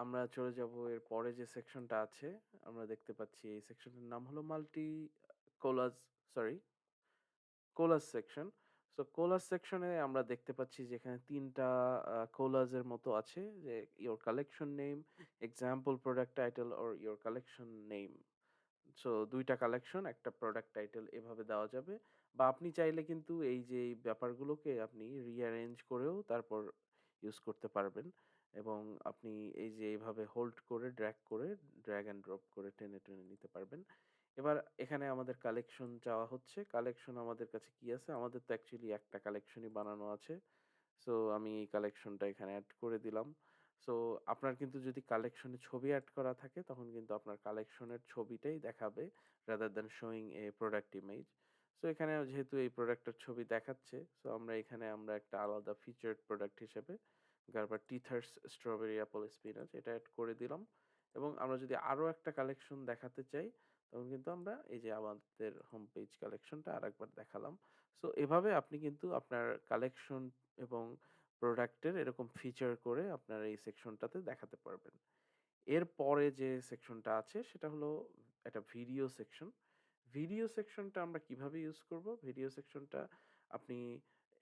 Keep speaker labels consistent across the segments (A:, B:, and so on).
A: আমরা চলে যাব এর পরে যে সেকশনটা আছে, আমরা দেখতে পাচ্ছি এই সেকশনটার নাম হলো collage sorry collage section. So collage সেকশনে আমরা দেখতে পাচ্ছি যে এখানে ৩ টা কোলাজের মতো আছে যে your collection name, example product title or your collection name. So ২ টা কালেকশন, একটা প্রোডাক্ট টাইটেল এভাবে দেওয়া যাবে। বা আপনি চাইলে কিন্তু এই যে এই ব্যাপারগুলোকে আপনি রিঅ্যারেঞ্জ করেও তারপর ইউজ করতে পারবেন। এবং আপনি এই যে এভাবে হোল্ড করে ড্র্যাগ অ্যান্ড ড্রপ করে টেনে নিতে পারবেন। এবার এখানে আমাদের কালেকশন চাওয়া হচ্ছে। কালেকশন আমাদের কাছে কি আছে? আমাদের তো অ্যাকচুয়ালি একটা কালেকশনই বানানো আছে। সো আমি এই কালেকশনটা এখানে এড করে দিলাম। সো আপনার কিন্তু যদি কালেকশনে ছবি এড করা থাকে তখন কিন্তু আপনার কালেকশনের ছবিটাই দেখাবে rather than showing a product image. So এখানে যেহেতু এই প্রোডাক্টের ছবি দেখাচ্ছে, সো আমরা একটা আলাদা ফিচারড প্রোডাক্ট হিসেবে গার্বার টিথার্স স্ট্রবেরি অ্যাপল স্পিনাচ এটা এড করে দিলাম। এবং আমরা যদি আরো একটা কালেকশন দেখাতে চাই তখন কিন্তু আমরা এই যে আমাদের হোম পেজ কালেকশনটা আরেকবার দেখালাম। সো এভাবে আপনি কিন্তু আপনার কালেকশন এবং প্রোডাক্টের এরকম ফিচার করে আপনার এই সেকশনটাতে দেখাতে পারবেন। এরপরে যে সেকশনটা আছে সেটা হলো একটা ভিডিও সেকশন। ভিডিও সেকশনটা আমরা কিভাবে ইউজ করব? ভিডিও সেকশনটা আপনি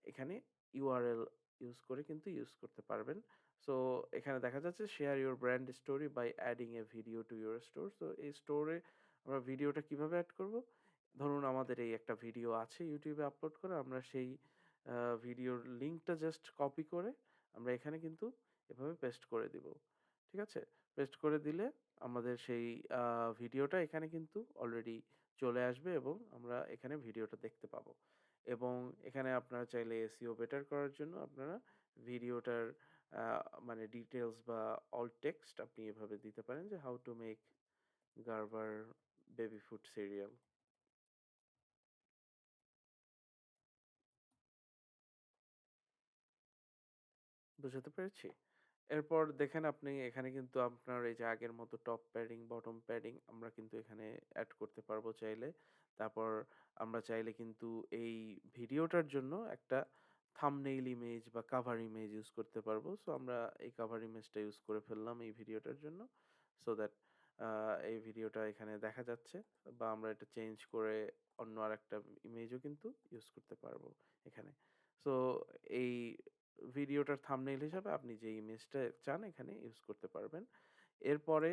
A: এখানে ইউআরএল ইউজ করে কিন্তু ইউজ করতে পারবেন। সো এখানে দেখা যাচ্ছে share your brand story by adding a video to your store. So এই স্টোরে আমরা ভিডিওটা কিভাবে এড করব? ধরুন আমাদের এই একটা ভিডিও আছে YouTube এ আপলোড করা। আমরা সেই ভিডিওর লিঙ্কটা জাস্ট কপি করে আমরা এখানে কিন্তু এভাবে পেস্ট করে দিব। ঠিক আছে? পেস্ট করে দিলে আমাদের সেই আ ভিডিওটা এখানে কিন্তু অলরেডি চলে আসবে এবং আমরা এখানে ভিডিওটা দেখতে পাবো। এবং এখানে আপনারা চাইলে SEO বেটার করার জন্য আপনারা ভিডিওটার আ মানে ডিটেইলস বা alt টেক্সট আপনি এভাবে দিতে পারেন যে, "How to make Gerber baby food cereal." বুঝাতে পেরেছি? এরপর দেখেন আপনি এখানে কিন্তু আপনার এই যে আগের মতো টপ প্যাডিং, বটম প্যাডিং আমরা কিন্তু এখানে এড করতে পারবো চাইলে। তারপর আমরা চাইলে কিন্তু এই ভিডিওটার জন্য একটা থাম্বনেইল ইমেজ বা কভার ইমেজ ইউজ করতে পারবো। সো আমরা এই কভার ইমেজটা ইউজ করে ফেললাম এই ভিডিওটার জন্য। সো দ্যাট আ এই ভিডিওটা এখানে দেখা যাচ্ছে বা আমরা এটা চেঞ্জ করে অন্য আরেকটা ইমেজও কিন্তু ইউজ করতে পারবো এখানে। সো এই ভিডিওটার থাম্বনেইল হিসাবে আপনি যে ইমেজটা চান এখানে ইউজ করতে পারবেন। এরপরে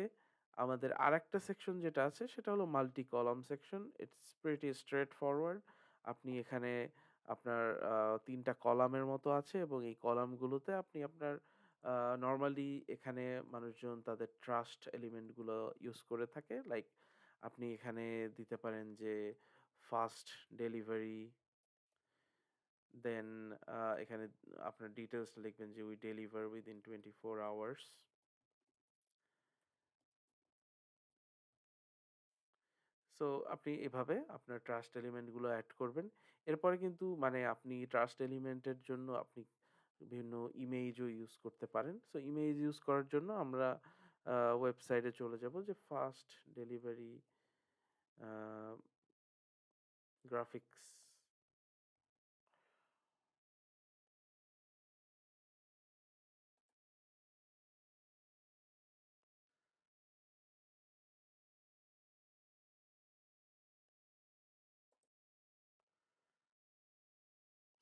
A: আমাদের আরেকটা সেকশন যেটা আছে সেটা হলো multi column section. It's pretty straightforward. আপনি এখানে আপনার ৩ টা কলামের মতো আছে এবং এই কলামগুলোতে আপনি আপনার আ নরমালি এখানে মানুষজন তাদের ট্রাস্ট এলিমেন্ট গুলো ইউজ করে থাকে। লাইক আপনি এখানে দিতে পারেন যে ফাস্ট ডেলিভারি, দেন এখানে আপনার ডিটেইলসটা লিখবেন যে, "We deliver within 24 hours." So আপনি এভাবে আপনার ট্রাস্ট এলিমেন্ট গুলো এড করবেন। এরপরে কিন্তু মানে আপনি ট্রাস্ট এলিমেন্ট এর জন্য আপনি বিভিন্ন ইমেজও ইউজ করতে পারেন। সো ইমেজ ইউজ করার জন্য আমরা ওয়েবসাইটে চলে যাব যে ফাস্ট ডেলিভারি আ গ্রাফিক্স।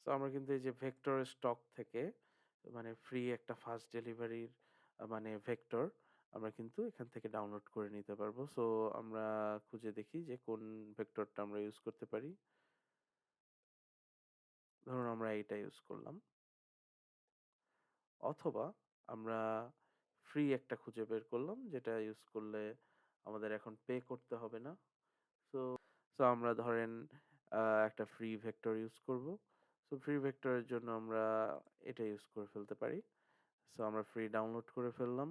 A: সো আমরা কিন্তু এই যে ভেক্টর স্টক থেকে মানে ফ্রি একটা ফাস্ট ডেলিভারির মানে ভেক্টর আমরা কিন্তু এখান থেকে ডাউনলোড করে নিতে পারবো। সো আমরা খুঁজে দেখি যে কোন ভেক্টরটা আমরা ইউজ করতে পারি। ধরুন আমরা এইটা ইউজ করলাম। অথবা আমরা ফ্রি একটা খুঁজে বের করলাম যেটা ইউজ করলে আমাদের এখন পে করতে হবে না। সো সো আমরা ধরেন আ একটা ফ্রি ভেক্টর ইউজ করব। সো ফ্রি ভেক্টরের জন্য আমরা এটা ইউজ করে ফেলতে পারি। সো আমরা ফ্রি ডাউনলোড করে ফেললাম।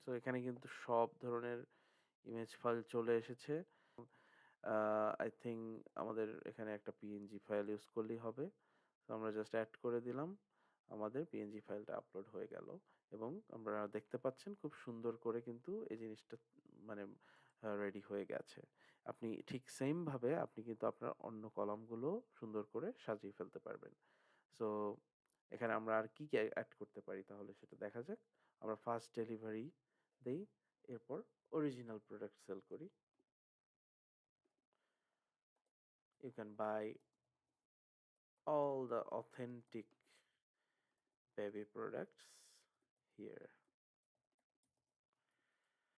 A: সো এখানে কিন্তু সব ধরনের ইমেজ ফাইল চলে এসেছে। আ আই থিংক আমাদের এখানে একটা পিএনজি ফাইল ইউজ করলেই হবে। তো আমরা জাস্ট এড করে দিলাম। আমাদের পিএনজি ফাইলটা আপলোড হয়ে গেল। এবং আমরা দেখতে পাচ্ছেন খুব সুন্দর করে কিন্তু এই জিনিসটা মানে রেডি হয়ে গেছে। আপনি ঠিক সেম ভাবে আপনি কিন্তু আপনার অন্য কলামগুলো সুন্দর করে সাজিয়ে ফেলতে পারবেন। সো এখানে আমরা আর কি অ্যাড করতে পারি তাহলে সেটা দেখা যাক। আমরা ফার্স্ট ডেলিভারি দেই, এরপর অরিজিনাল প্রোডাক্ট সেল করি। You can buy all the authentic baby products here.